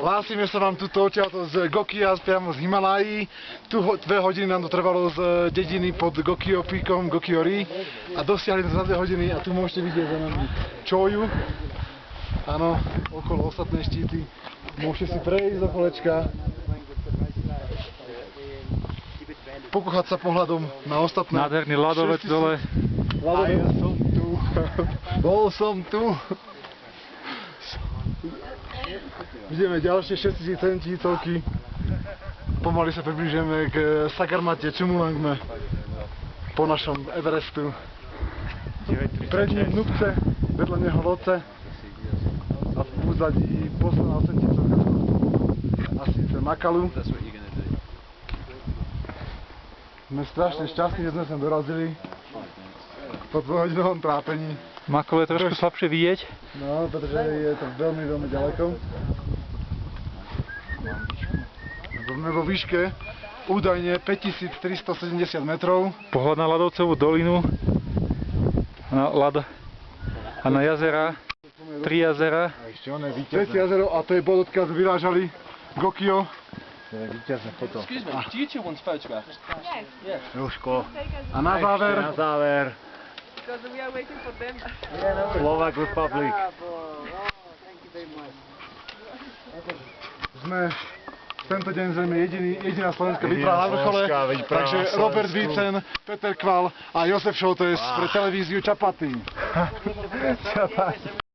Hlásime sa vám tuto odtiaľto z Gokia, priamo z Himalají. Tu 2 hodiny nám to trvalo z dediny pod Gokio píkom, Gokiori. A dosiahli sme za 2 hodiny a tu môžete vidieť za nami Čoju. Áno, okolo ostatné štíty. Môžete si prejsť do kolečka. Pokúchať sa pohľadom na ostatné. Nádherný ľadovec dole. Bol som tu. Vidíme ďalšie 6000 tisícovky. Pomaly sa približujeme k Sagarmate Chumulangme po našom Everestu. Pred ním Nupce, vedľa neho Loce a v úzadí posledná 8000 a síce Makalu. Sme strašne šťastní, že sme sem dorazili po 2-hodinovom trápení. Makalu je trošku slabšie vidieť. No, pretože je to veľmi, veľmi ďaleko. Sme vo výške údajne 5370 metrov. Pohľad na ľadovcovú dolinu, na ľad a na jazera, 3 jazera. A ešte oné víťazné. 3 jazero a to je bod, odkiaľ vyrážali Gokio. To je víťazné foto. Excuse me, do you two want photographs? Yes, Jožko. A na záver, because we are waiting for them. Slovak Republic. sme tento deň zrejme jediná slovenská výprava na vrchole. Takže Robert Vícen, Peter Kval a Jozef Šoltes pre televíziu Čapaty.